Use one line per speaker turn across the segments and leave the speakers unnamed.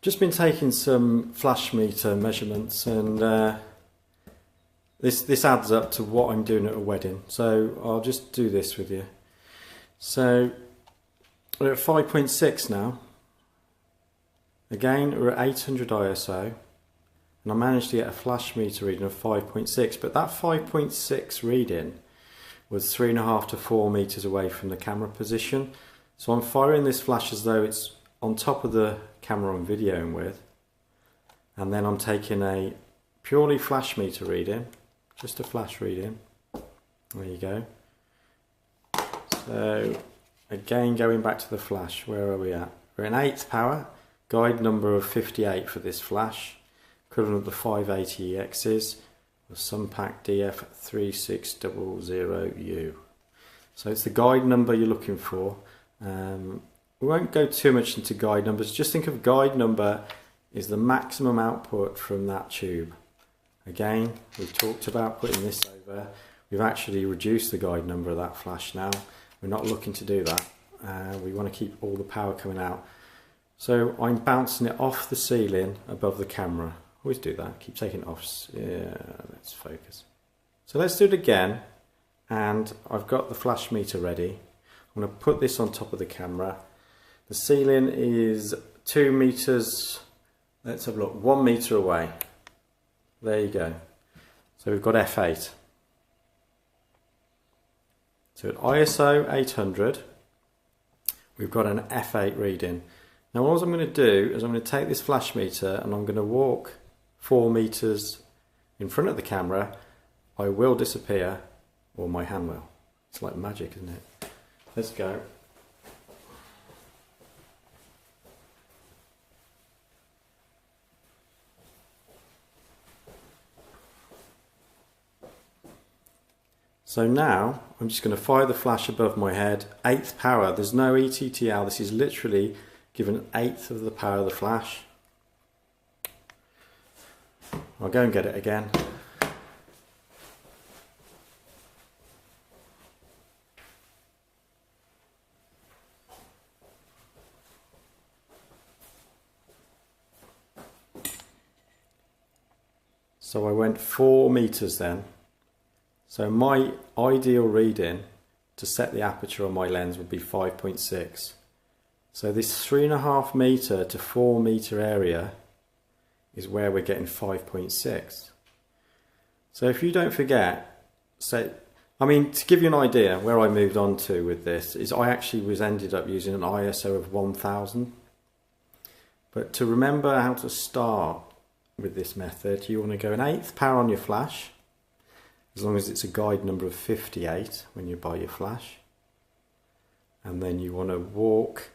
Just been taking some flash meter measurements, and this adds up to what I'm doing at a wedding. So I'll just do this with you. So we're at 5.6 now. Again, we're at 800 ISO, and I managed to get a flash meter reading of 5.6. But that 5.6 reading was 3.5 to 4 meters away from the camera position. So I'm firing this flash as though it's on top of the camera I'm videoing with, and then I'm taking a purely flash meter reading, just a flash reading. There you go. So again, going back to the flash, where are we at? We're in 8th power, guide number of 58 for this flash, equivalent to 580 EXs, with sunpak DF3600U. So it's the guide number you're looking for. We won't go too much into guide numbers, just think of guide number is the maximum output from that tube. Again, we've talked about putting this over. We've actually reduced the guide number of that flash now. We're not looking to do that. We want to keep all the power coming out. So I'm bouncing it off the ceiling above the camera. Always do that, keep taking it off. Yeah, let's focus. So let's do it again, and I've got the flash meter ready. I'm going to put this on top of the camera. The ceiling is 2 meters, let's have a look, 1 meter away. There you go. So we've got f8. So at ISO 800, we've got an f8 reading. Now what I'm going to do is I'm going to take this flash meter and I'm going to walk 4 meters in front of the camera. I will disappear, or my hand will. It's like magic, isn't it? Let's go. So now I'm just going to fire the flash above my head, 8th power. There's no ETTL, this is literally given 1/8 of the power of the flash. I'll go and get it again. So I went 4 meters then. So my ideal reading to set the aperture on my lens would be 5.6. So this 3.5 meter to 4 meter area is where we're getting 5.6. So if you don't forget, to give you an idea where I moved on to with this, is I actually ended up using an ISO of 1000. But to remember how to start with this method, you want to go an 8th power on your flash, as long as it's a guide number of 58 when you buy your flash, and then you want to walk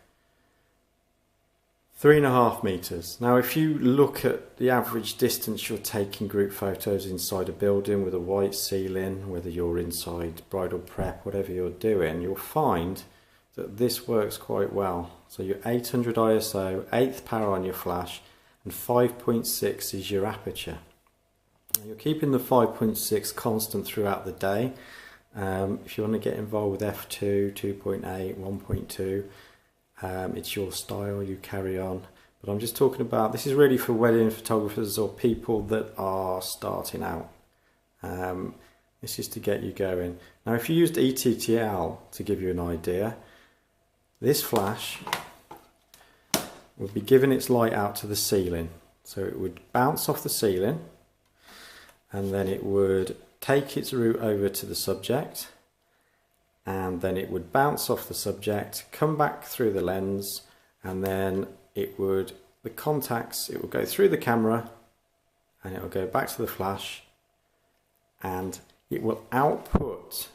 3.5 meters. Now if you look at the average distance you're taking group photos inside a building with a white ceiling, whether you're inside bridal prep, whatever you're doing, you'll find that this works quite well. So you're 800 ISO, 8th power on your flash, and 5.6 is your aperture. Now you're keeping the 5.6 constant throughout the day. If you want to get involved with f2, 2.8, 1.2, it's your style, you carry on. But I'm just talking about, this is really for wedding photographers or people that are starting out. This is to get you going. Now if you used ETTL to give you an idea, this flash would be giving its light out to the ceiling. So it would bounce off the ceiling, and then it would take its route over to the subject, and then it would bounce off the subject, come back through the lens, and then it would go through the camera, and it will go back to the flash, and it will output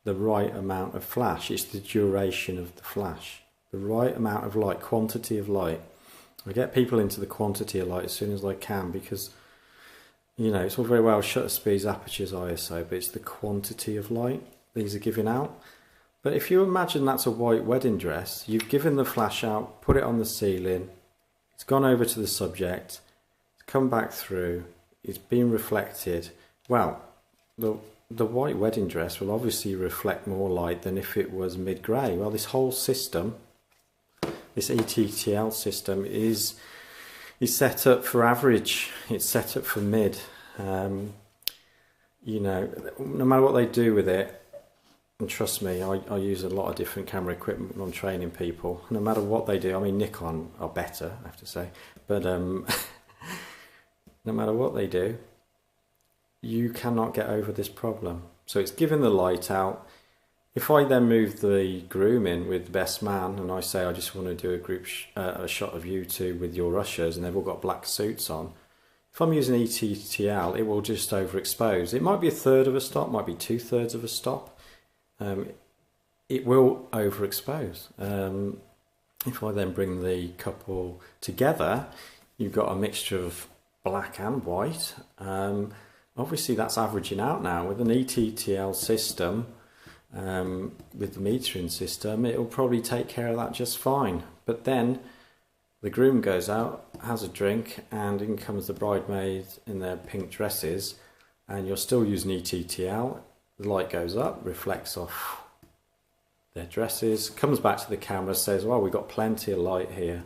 the right amount of flash. It's the duration of the flash, the right amount of light, quantity of light. I get people into the quantity of light as soon as I can, because you know, it's all very well shutter speeds, apertures, ISO, but it's the quantity of light these are giving out. But if you imagine that's a white wedding dress, you've given the flash out, put it on the ceiling, it's gone over to the subject, it's come back through, it's been reflected. Well, the white wedding dress will obviously reflect more light than if it was mid-grey. Well, this whole system, this ETTL system, is is set up for average, it's set up for mid. You know, no matter what they do with it, and trust me, I use a lot of different camera equipment when I'm training people. No matter what they do, I mean Nikon are better, I have to say, but no matter what they do, you cannot get over this problem. So it's giving the light out. If I then move the groom in with the best man and I say I just want to do a group a shot of you two with your ushers and they've all got black suits on, if I'm using ETTL, it will just overexpose. It might be a third of a stop, might be 2/3 of a stop. It will overexpose. If I then bring the couple together, you've got a mixture of black and white. Obviously that's averaging out now. With an ETTL system, with the metering system, it will probably take care of that just fine. But then the groom goes out, has a drink, and in comes the bridesmaid in their pink dresses, and you're still using ETTL. The light goes up, reflects off their dresses, comes back to the camera, says, well, we've got plenty of light here.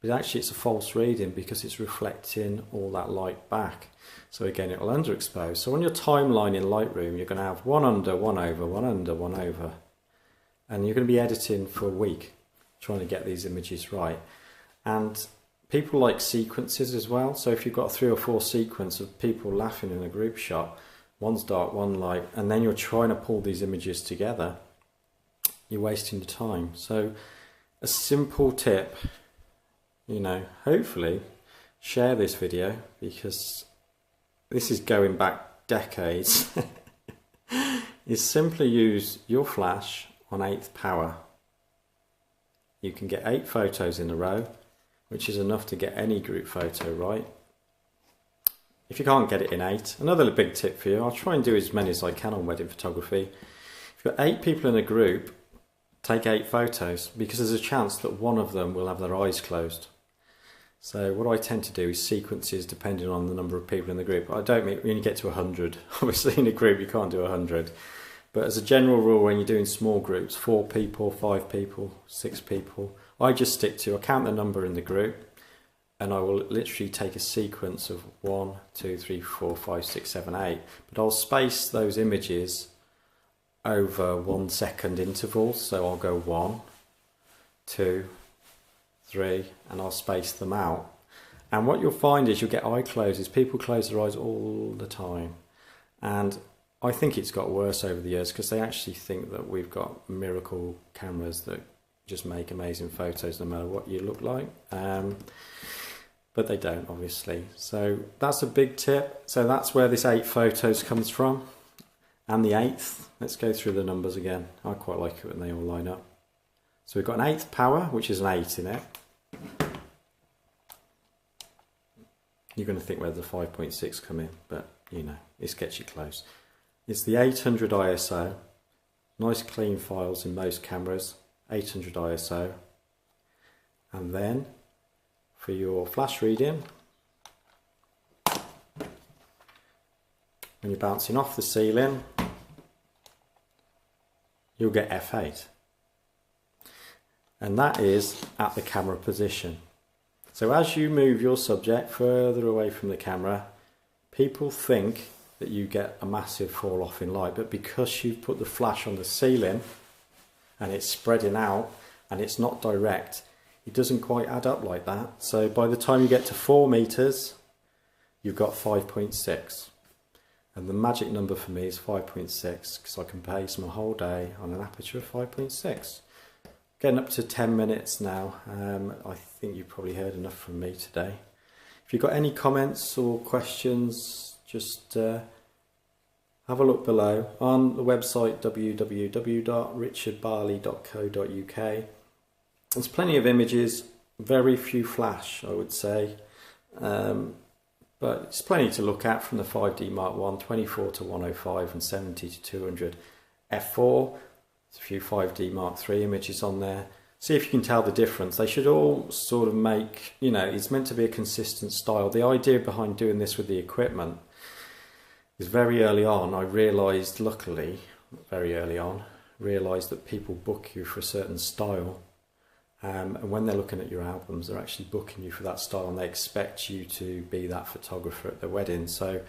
But actually it's a false reading because it's reflecting all that light back. So again, it will underexpose. So on your timeline in Lightroom, you're going to have one under, one over, one under, one over. And you're going to be editing for a week, trying to get these images right. And people like sequences as well. So if you've got 3 or 4 sequences of people laughing in a group shot, one's dark, one light, and then you're trying to pull these images together, you're wasting your time. So a simple tip, you know, hopefully share this video because this is going back decades, is simply use your flash on 8th power. You can get 8 photos in a row, which is enough to get any group photo right. If you can't get it in 8, another big tip for you, I'll try and do as many as I can on wedding photography. If you've got 8 people in a group, take 8 photos because there's a chance that one of them will have their eyes closed. So what I tend to do is sequences depending on the number of people in the group. I don't mean when you get to 100, obviously in a group you can't do 100. But as a general rule, when you're doing small groups, 4 people, 5 people, 6 people, I just stick to, I count the number in the group, and I will literally take a sequence of 1, 2, 3, 4, 5, 6, 7, 8. But I'll space those images over 1 second intervals. So I'll go 1, 2, 3, and I'll space them out. And what you'll find is you'll get eye closes. People close their eyes all the time. And I think it's got worse over the years because they actually think that we've got miracle cameras that just make amazing photos no matter what you look like. But they don't, obviously. So that's a big tip. So that's where this 8 photos comes from. And the 8th, let's go through the numbers again. I quite like it when they all line up. So we've got an 8th power, which is an 8 in it. You're going to think where the 5.6 come in, but you know, this gets you close. It's the 800 ISO. Nice clean files in most cameras. 800 ISO. And then for your flash reading, when you're bouncing off the ceiling, you'll get f8. And that is at the camera position. So as you move your subject further away from the camera, people think that you get a massive fall off in light, but because you've put the flash on the ceiling and it's spreading out and it's not direct, it doesn't quite add up like that. So by the time you get to 4 meters, you've got 5.6. And the magic number for me is 5.6 because I can base my whole day on an aperture of 5.6. Getting up to 10 minutes now. I think you've probably heard enough from me today. If you've got any comments or questions, just have a look below on the website www.richardbarley.co.uk. There's plenty of images, very few flash, I would say. But it's plenty to look at from the 5D Mark 1, 24 to 105 and 70 to 200 f4. There's a few 5D Mark 3 images on there. See if you can tell the difference. They should all sort of make, you know, it's meant to be a consistent style. The idea behind doing this with the equipment is very early on I realised, luckily, very early on, realised that people book you for a certain style And when they're looking at your albums, they're actually booking you for that style, and they expect you to be that photographer at their wedding. So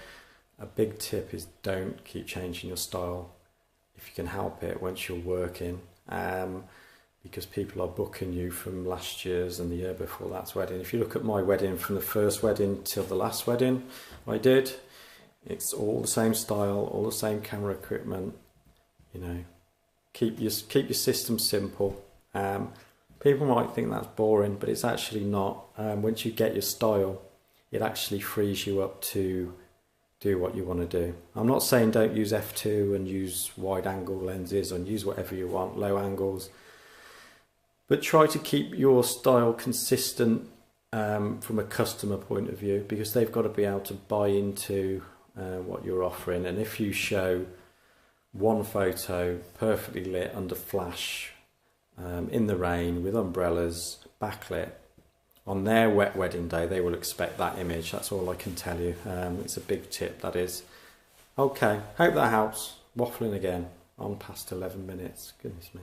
a big tip is don't keep changing your style if you can help it once you're working, because people are booking you from last year's and the year before that's wedding. If you look at my wedding, from the first wedding till the last wedding I did, it's all the same style, all the same camera equipment. You know, keep your system simple. People might think that's boring, but it's actually not. Once you get your style, it actually frees you up to do what you want to do. I'm not saying don't use f2 and use wide angle lenses and use whatever you want, low angles, but try to keep your style consistent from a customer point of view, because they've got to be able to buy into what you're offering. And if you show one photo perfectly lit under flash, in the rain, with umbrellas, backlit, on their wet wedding day, they will expect that image. That's all I can tell you. It's a big tip, that is. Okay, hope that helps. Waffling again, on past 11 minutes, goodness me.